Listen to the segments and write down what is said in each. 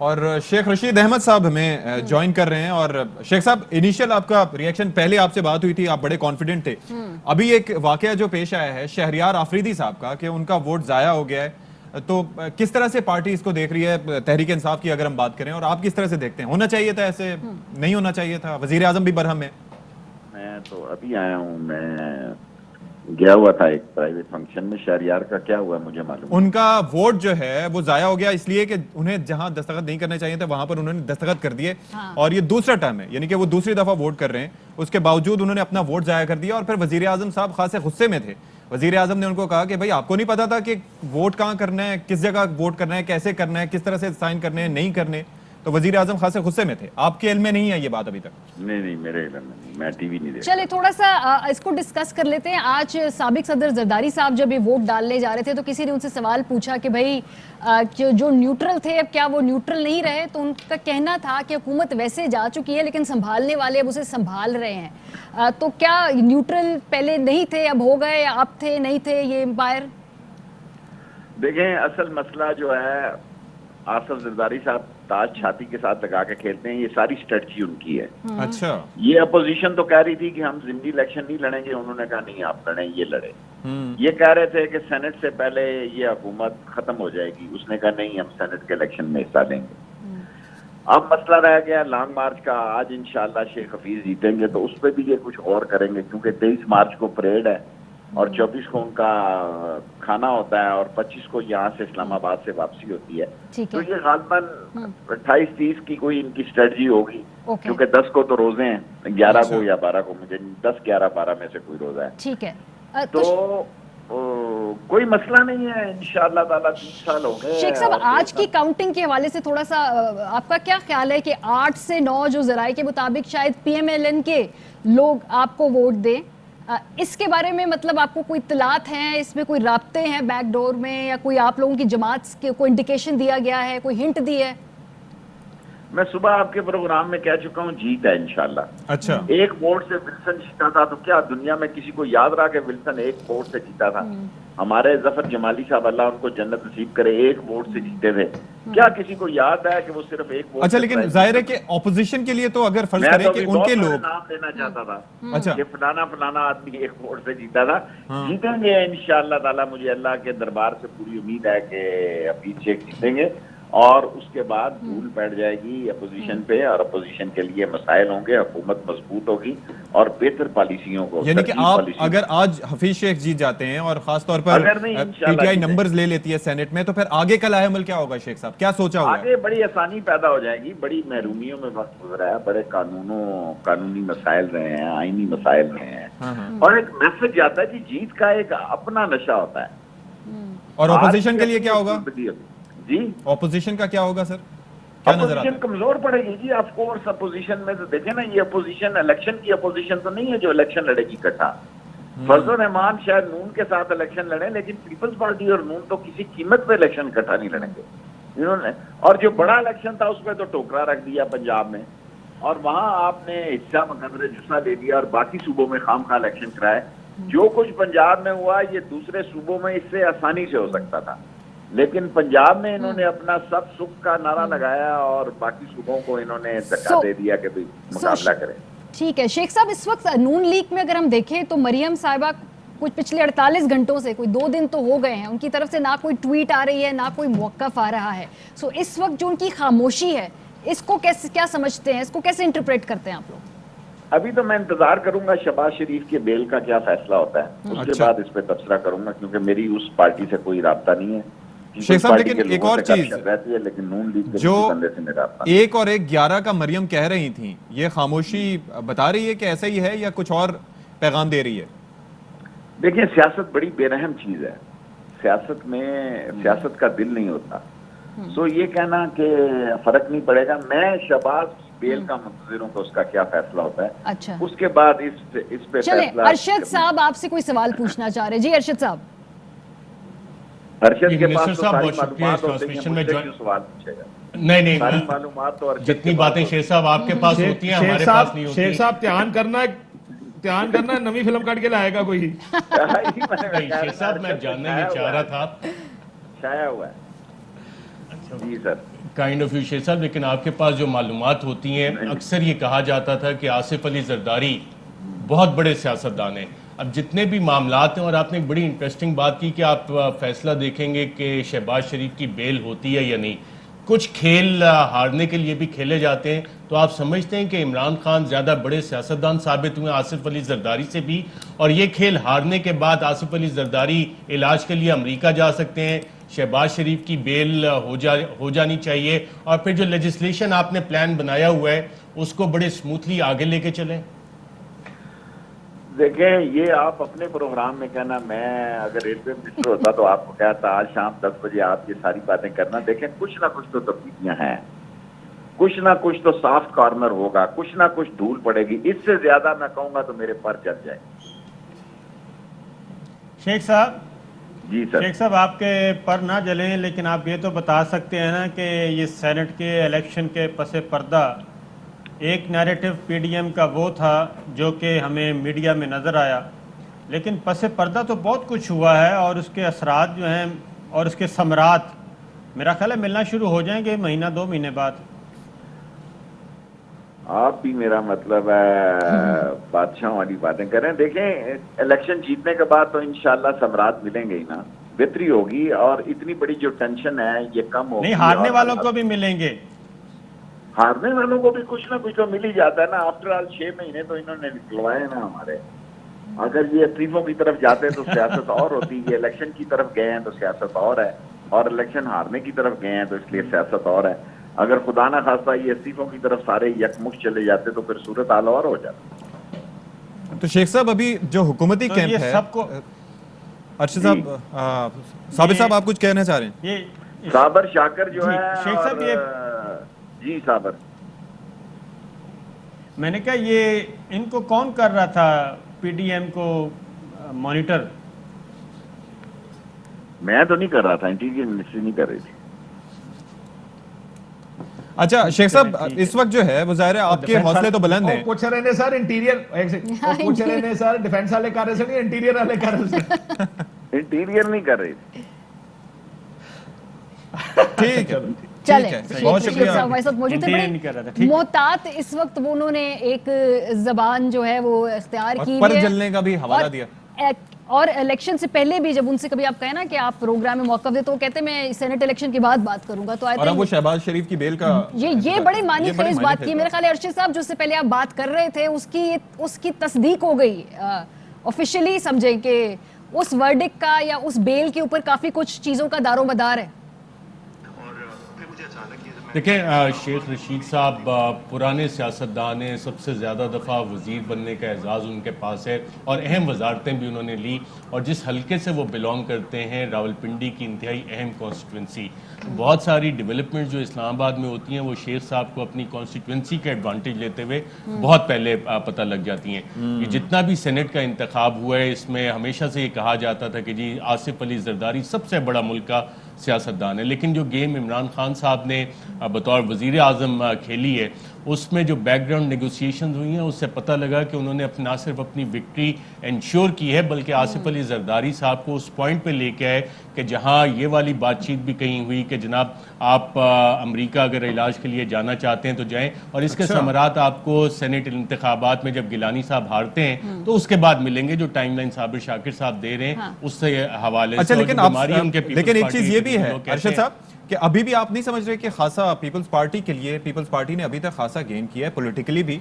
اور شیخ رشید احمد صاحب ہمیں جوائن کر رہے ہیں. اور شیخ صاحب انیشیل آپ کا ریئیکشن, پہلے آپ سے بات ہوئی تھی, آپ بڑے کانفیڈنٹ تھے. ابھی ایک واقعہ جو پیش آیا ہے شہریار آفریدی صاحب کا کہ ان کا ووٹ ضائع ہو گیا ہے, تو کس طرح سے پارٹی اس کو دیکھ رہی ہے تحریک انصاف کی اگر ہم بات کریں, اور آپ کس طرح سے دیکھتے ہیں؟ ہونا چاہیے تھا ایسے, نہیں ہونا چاہیے تھا؟ وزیر اعظم بھی برہم ہے. میں تو ابھی آیا ہوں, میں گیا ہوا تھا ایک پرائیویٹ فنکشن میں. شہریار کا کیا ہوا مجھے معلوم. ان کا ووٹ جو ہے وہ ضائع ہو گیا اس لیے کہ انہیں جہاں دستخط نہیں کرنے چاہیے تھے وہاں پر انہوں نے دستخط کر دیے, اور یہ دوسرا ٹرم ہے, یعنی کہ وہ دوسری دفعہ ووٹ کر رہے ہیں. اس کے باوجود انہوں نے اپنا ووٹ ضائع کر دیا, اور پھر وزیر اعظم صاحب خاصے غصے میں تھے. وزیر اعظم نے ان کو کہا کہ بھائی آپ کو نہیں پتا تھا کہ ووٹ کہاں کرنا ہے, کس جگہ ووٹ کرنا ہے, کیسے کرنا ہے, کس طرح سے سائن کرنے ہیں, نہیں کرنے. تو وزیر اعظم خاصے غصے میں تھے. آپ کے علم میں نہیں ہے یہ بات ابھی تک؟ نہیں میرے علم میں نہیں, میں ٹی وی نہیں دیکھتا. چلے تھوڑا سا اس کو ڈسکس کر لیتے ہیں. آج سابق صدر زرداری صاحب جب یہ ووٹ ڈالنے جا رہے تھے تو کسی نے ان سے سوال پوچھا کہ بھائی جو نیوٹرل تھے اب کیا وہ نیوٹرل نہیں رہے؟ تو ان کا کہنا تھا کہ حکومت ویسے جا چکی ہے لیکن سنبھالنے والے اب اسے سنبھال رہے ہیں. تو کیا نیوٹرل پہلے نہیں تھے, اب ہو گئے, یا اب تھے نہیں تھے یہ امپائر؟ دیکھیں اصل مسئلہ جو ہے, آصف زرداری صاحب تاج چھاتی کے ساتھ لگا کے کھیلتے ہیں, یہ ساری اسٹریٹجی ان کی ہے. اچھا, یہ اپوزیشن تو کہہ رہی تھی کہ ہم ضمنی الیکشن نہیں لڑیں گے, انہوں نے کہا نہیں آپ لڑیں, یہ لڑے. یہ کہہ رہے تھے کہ سینٹ سے پہلے یہ حکومت ختم ہو جائے گی, اس نے کہا نہیں ہم سینٹ کے الیکشن میں حصہ لیں گے. اب مسئلہ رہ گیا لانگ مارچ کا. آج انشاءاللہ شیخ حفیظ جیتیں گے تو اس پہ بھی یہ کچھ غور کریں گے, کیونکہ 23 مارچ کو پریڈ ہے اور 24 کو ان کا کھانا ہوتا ہے, اور 25 کو یہاں سے اسلام آباد سے واپسی ہوتی ہے. تو یہ غالباً 28-30 کی کوئی ان کی اسٹریٹجی ہوگی, کیونکہ 10 کو تو روزے ہیں, 11 کو یا 12 کو, مجھے 10, 11, 12 میں سے کوئی روزہ ہے. ٹھیک ہے, تو کوئی مسئلہ نہیں ہے انشاءاللہ تعالیٰ. 3 سال ہو گئے. شیخ صاحب آج کی کاؤنٹنگ کے حوالے سے تھوڑا سا آپ کا کیا خیال ہے کہ 8 سے 9 جو ذرائع کے مطابق شاید پی ایم ایل این کے لوگ آپ کو ووٹ دیں, اس کے بارے میں مطلب آپ کو کوئی اطلاعات ہیں, اس میں کوئی رابطے ہیں بیک ڈور میں, یا کوئی آپ لوگوں کی جماعت کے کوئی انڈیکیشن دیا گیا ہے, کوئی ہنٹ دی ہے؟ میں صبح آپ کے پروگرام میں کہہ چکا ہوں جیت ہے انشاءاللہ. اچھا, 1 ووٹ سے ولسن جیتا تھا, تو کیا دنیا میں کسی کو یاد رہا کہ ولسن 1 ووٹ سے جیتا تھا؟ ہمارے ظفر جمالی صاحب اللہ ان کو جنت نصیب کرے 1 ووٹ سے جیتے تھے. کیا کسی کو یاد ہے کہ وہ صرف 1 ووٹ؟ اچھا, لیکن ظاہر ہے کہ اپوزیشن کے لیے تو اگر فرض کریں کہ ان کے لوگ نام لینا چاہتا تھا, اچھا کہ فلانا آدمی 1 ووٹ سے جیتا تھا. جیتیں گے انشاءاللہ تعالیٰ, مجھے اللہ کے دربار سے پوری امید ہے کہ حفیظ شیخ جیتیں گے, اور اس کے بعد دھول بیٹھ جائے گی اپوزیشن پہ, اور اپوزیشن کے لیے مسائل ہوں گے, حکومت مضبوط ہوگی اور بہتر پالیسیوں کو. یعنی کہ آپ اگر آج حفیظ شیخ جیت جاتے ہیں اور خاص طور پر پی ٹی آئی نمبرز لے لیتی ہے سینٹ میں, تو پھر آگے کا لاہ عمل کیا ہوگا شیخ صاحب, کیا سوچا ہوگا؟ آگے بڑی آسانی پیدا ہو جائے گی. بڑی محرومیوں میں وقت گزرا ہے, بڑے قانونی مسائل رہے ہیں, آئینی مسائل رہے ہیں, اور ایک میسج آتا ہے کہ جیت کا ایک اپنا نشہ ہوتا ہے. اور اپوزیشن کے لیے کیا ہوگا جی؟ اپوزیشن کا کیا ہوگا سر, کیا نظر آتا ہے؟ اپوزیشن کمزور پڑے گی جی, آف کورس. اپوزیشن میں تو دیکھیں نا, یہ اپوزیشن الیکشن کی اپوزیشن تو نہیں ہے جو الیکشن لڑے گی اکٹھا. فضل الرحمان شاید نون کے ساتھ الیکشن لڑیں, لیکن پیپلز پارٹی اور نون تو کسی قیمت پہ الیکشن اکٹھا نہیں لڑیں گے انہوں نے. اور جو بڑا الیکشن تھا اس پہ تو ٹوکرا رکھ دیا پنجاب میں, اور وہاں آپ نے حصہ مقدر جسا لے دیا, اور باقی صوبوں میں خام خواہ الیکشن کرائے. جو کچھ پنجاب میں ہوا یہ دوسرے صوبوں میں اس سے آسانی سے ہو سکتا تھا, لیکن پنجاب میں انہوں نے اپنا سب سکھ کا نعرہ لگایا, اور باقی صوبوں کو انہوں نے دھکا دے دیا کہ بھئی مقابلہ کریں. ٹھیک ہے شیخ صاحب, اس وقت نون لیگ میں اگر ہم دیکھیں تو مریم صاحبہ کچھ پچھلے 48 گھنٹوں سے, کوئی 2 دن تو ہو گئے ہیں, ان کی طرف سے نہ کوئی ٹویٹ آ رہی ہے, نہ کوئی موقف آ رہا ہے. اس وقت جو ان کی خاموشی ہے, اس کو کیا سمجھتے ہیں, اس کو کیسے انٹرپریٹ کرتے ہیں آپ لوگ؟ ابھی تو میں انتظار کروں گا شہباز شریف کے بیل کا کیا فیصلہ ہوتا ہے, اس کے بعد اس پہ تبصرہ کروں گا, کیونکہ میری اس پارٹی سے کوئی رابطہ نہیں ہے. شیخ صاحب لیکن ایک اور چیز جو 1 اور 1 11 کا مریم کہہ رہی تھیں, یہ خاموشی بتا رہی ہے کہ ایسا ہی ہے یا کچھ اور پیغام دے رہی ہے؟ دیکھیں سیاست بڑی بے رحم چیز ہے, سیاست میں سیاست کا دل نہیں ہوتا. سو یہ کہنا کہ فرق نہیں پڑے گا, میں شہباز بیل کا منتظر ہوں کہ اس کا کیا فیصلہ ہوتا ہے. اچھا, اس کے بعد اس پہ چلیں ارشد صاحب آپ سے کوئی سوال پوچھنا چاہ رہے ہیں. جی ارشد صاحب. ارشد کے پاس تو ساری معلومات ہوتی ہیں, مجھ سے کیوں سوال پوچھے گا؟ نہیں ساری معلومات تو جتنی باتیں شیخ صاحب آپ کے پاس ہوتی ہیں ہمارے پاس نہیں ہوتی. شیخ صاحب دھیان کرنا نئی فلم کاٹ کے لائے گا کوئی. شیخ صاحب میں جاننا یہ چاہ رہا تھا, شائع ہوا ہے. جی سر. کائنڈ آف یو شیخ صاحب، لیکن آپ کے پاس جو معلومات ہوتی ہیں، اکثر یہ کہا جاتا تھا کہ آصف علی زرداری بہت بڑے سیاستدان ہیں. اب جتنے بھی معاملات ہیں، اور آپ نے ایک بڑی انٹرسٹنگ بات کی کہ آپ فیصلہ دیکھیں گے کہ شہباز شریف کی بیل ہوتی ہے یا نہیں. کچھ کھیل ہارنے کے لیے بھی کھیلے جاتے ہیں، تو آپ سمجھتے ہیں کہ عمران خان زیادہ بڑے سیاستدان ثابت ہوئے آصف علی زرداری سے بھی، اور یہ کھیل ہارنے کے بعد آصف علی زرداری علاج کے لیے امریکہ جا سکتے ہیں، شہباز شریف کی بیل ہو جانی چاہیے، اور پھر جو لیجسلیشن آپ نے پلان بنایا ہوا ہے اس کو بڑے سموتھلی آگے لے کے چلیں؟ دیکھیں، یہ آپ اپنے پروگرام میں کہنا، میں اگر ریلوے منسٹر ہوتا تو آپ کو کہتا آج شام 10 بجے آپ یہ ساری باتیں کرنا. دیکھیں، کچھ نہ کچھ تو تبدیلیاں ہیں، کچھ نہ کچھ تو سافٹ کارنر ہوگا، کچھ نہ کچھ دھول پڑے گی. اس سے زیادہ میں کہوں گا تو میرے پر چل جائے. شیخ صاحب، جی سر. شیخ صاحب آپ کے پر نہ جلیں، لیکن آپ یہ تو بتا سکتے ہیں نا کہ یہ سینٹ کے الیکشن کے پس پردہ ایک نیریٹو پی ڈی ایم کا وہ تھا جو کہ ہمیں میڈیا میں نظر آیا، لیکن پس پردہ تو بہت کچھ ہوا ہے، اور اس کے اثرات جو ہیں اور اس کے ثمرات میرا خیال ہے ملنا شروع ہو جائیں گے مہینہ 2 مہینے بعد. آپ بھی میرا مطلب ہے بادشاہوں والی باتیں کر رہے ہیں. دیکھیں، الیکشن جیتنے کے بعد تو انشاءاللہ ثمرات ملیں گے ہی نا، بہتری ہوگی، اور اتنی بڑی جو ٹینشن ہے یہ کم ہوگی. نہیں، ہارنے والوں کو بھی ملیں گے. ہارنے والوں کو بھی کچھ نہ کچھ تو مل ہی جاتا ہے نا. آفٹر آل 6 مہینے تو انہوں نے نکلوائے نا ہمارے. اگر یہ استعفوں کی طرف جاتے تو سیاست اور ہوتی. یہ الیکشن کی طرف گئے ہیں تو سیاست اور ہے، اور الیکشن ہارنے کی طرف گئے ہیں تو اس لیے سیاست اور ہے. اگر خدا نہ خواستہ یہ استعفوں کی طرف سارے یکمشت چلے جاتے تو پھر صورت حال اور ہو جاتی. تو شیخ صاحب، ابھی جو حکومتی تو کیمپ یہ ہے، سب کو ارشد صاحب، صابر صاحب آپ کچھ کہنا چاہ رہے ہیں؟ یہ صابر شاکر جو جی، ہے، شیخ صاحب جی صابر، میں نے کہا یہ ان کو کون کر رہا تھا پی ڈی ایم کو مانیٹر؟ میں تو نہیں کر رہا تھا، انٹیریئر منسٹری نہیں کر رہی تھی. اچھا شیخ صاحب، اس وقت جو ہے وہ ظاہر ہے آپ کے حوصلے تو بلند ہیں. پوچھ رہے ہیں سر انٹیریئر، پوچھ رہے ہیں سر ڈیفنس والے کر رہے سے نہیں، انٹیریئر والے کر رہے سے. انٹیریئر نہیں کر رہی تھی. ٹھیک ہے، چلیں، بہت شکریہ. ہمارے ساتھ موجود تھے. بڑے محتاط اس وقت انہوں نے ایک زبان جو ہے وہ اختیار کی پر جلنے کا بھی حوالہ دیا، اور الیکشن سے پہلے بھی جب ان سے کبھی آپ کہیں نا کہ آپ پروگرام میں موقف دے تو وہ کہتے ہیں میں سینٹ الیکشن کے بعد بات کروں گا. تو اور اب وہ شہباز شریف کی بیل کا یہ بڑے معنی خیز بات کی. میرے خیال ہے ارشد صاحب جو سے پہلے آپ بات کر رہے تھے اس کی تصدیق ہو گئی آفیشلی، سمجھیں کہ اس ورڈکٹ کا یا اس بیل کے اوپر کافی کچھ چیزوں کا دار و مدار ہے. دیکھیں شیخ رشید صاحب پرانے سیاستدان ہیں، سب سے زیادہ دفعہ وزیر بننے کا اعزاز ان کے پاس ہے، اور اہم وزارتیں بھی انہوں نے لی، اور جس حلقے سے وہ بلونگ کرتے ہیں راولپنڈی کی انتہائی اہم کانسٹیٹوئنسی، بہت ساری ڈیولپمنٹ جو اسلام آباد میں ہوتی ہیں وہ شیخ صاحب کو اپنی کانسٹیٹوئنسی کا ایڈوانٹیج لیتے ہوئے بہت پہلے پتہ لگ جاتی ہیں. یہ جتنا بھی سینٹ کا انتخاب ہوا ہے اس میں ہمیشہ سے یہ کہا جاتا تھا کہ جی آصف علی زرداری سب سے بڑا ملک کا سیاستدان ہے، لیکن جو گیم عمران خان صاحب نے بطور وزیر اعظم کھیلی ہے اس میں جو بیک گراؤنڈ نیگوسیشنز ہوئی ہیں اس سے پتہ لگا کہ انہوں نے نہ صرف اپنی وکٹری انشور کی ہے بلکہ آصف علی زرداری صاحب کو اس پوائنٹ پہ لے کے آئے کہ جہاں یہ والی بات چیت بھی کہیں ہوئی کہ جناب آپ امریکہ اگر علاج کے لیے جانا چاہتے ہیں تو جائیں، اور اس کے ثمرات آپ کو سینٹ انتخابات میں جب گیلانی صاحب ہارتے ہیں تو اس کے بعد ملیں گے، جو ٹائم لائن صابر شاکر صاحب دے رہے ہیں اس سے حوالے سے. لیکن ایک چیز یہ بھی ہے ارشد صاحب کہ ابھی بھی آپ نہیں سمجھ رہے کہ خاصا پیپلز پارٹی کے لیے، پیپلز پارٹی نے ابھی تک خاصا گین کیا ہے پولیٹیکلی بھی،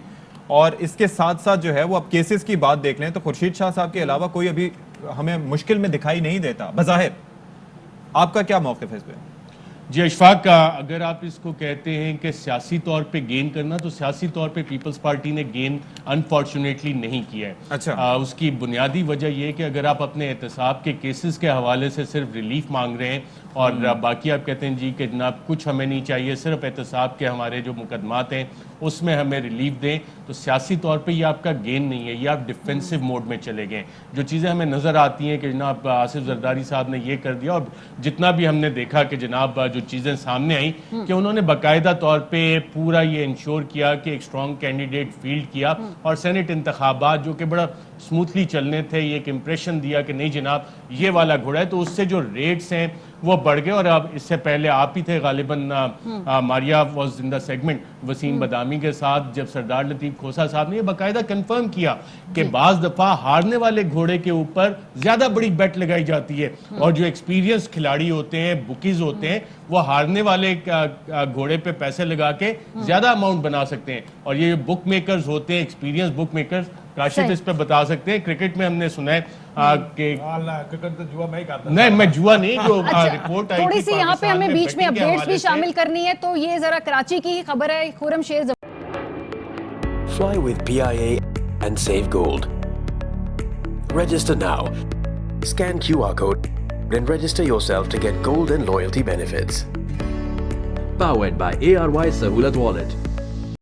اور اس کے ساتھ ساتھ جو ہے وہ اب کیسز کی بات دیکھ لیں تو خورشید شاہ صاحب کے علاوہ کوئی ابھی ہمیں مشکل میں دکھائی نہیں دیتا بظاہر. آپ کا کیا موقف ہے اس پہ؟ جی اشفاق، اگر آپ اس کو کہتے ہیں کہ سیاسی طور پہ گین کرنا، تو سیاسی طور پہ پیپلز پارٹی نے گین انفارچونیٹلی نہیں کیا ہے. اچھا، اس کی بنیادی وجہ یہ کہ اگر آپ اپنے احتساب کے کیسز کے حوالے سے صرف ریلیف مانگ رہے ہیں اور باقی آپ کہتے ہیں جی کہ جناب کچھ ہمیں نہیں چاہیے، صرف احتساب کے ہمارے جو مقدمات ہیں اس میں ہمیں ریلیف دیں، تو سیاسی طور پہ یہ آپ کا گین نہیں ہے، یہ آپ ڈیفینسو موڈ میں چلے گئے. جو چیزیں ہمیں نظر آتی ہیں کہ جناب آصف زرداری صاحب نے یہ کر دیا، اور جتنا بھی ہم نے دیکھا کہ جناب جو چیزیں سامنے آئیں کہ انہوں نے باقاعدہ طور پہ پورا یہ انشور کیا کہ ایک اسٹرانگ کینڈیڈیٹ فیلڈ کیا، اور سینٹ انتخابات جو کہ بڑا سموتھلی چلنے تھے، یہ ایک امپریشن دیا کہ نہیں جناب یہ والا گھوڑا ہے. تو اس سے جو ریٹس ہیں وہ بڑھ گئے. اور اب اس سے پہلے آپ ہی تھے غالباً, Maria was in the segment Waseem Badami کے ساتھ, جب سردار لطیف کھوسا صاحب نے یہ باقاعدہ کنفرم کیا کہ بعض دفعہ ہارنے والے گھوڑے کے اوپر زیادہ بڑی بیٹ لگائی جاتی ہے, اور جو ایکسپیرینس کھلاڑی ہوتے ہیں, بکیز ہوتے ہیں, وہ ہارنے والے گھوڑے پہ پیسے لگا کے زیادہ اماؤنٹ بنا سکتے ہیں. اور یہ بک میکرز ہوتے ہیں, ایکسپیرینس بک میکرز, راشد اس پہ بتا سکتے ہیں. کرکٹ میں ہم نے سنا ہے کہ کرکٹ تو جوا میں ہی کہتا نہیں, میں جوا نہیں, جو رپورٹ آئی تھوڑی سی یہاں پہ ہمیں بیچ میں بیٹنگ کے اپڈیٹس بھی حوالے سے. شامل کرنی ہے, تو یہ ذرا کراچی کی ہی خبر ہے. خورم شیر Fly with PIA and save gold. Register now. Scan QR code and register yourself to get gold and loyalty benefits. Powered by ARY Sahulat Wallet.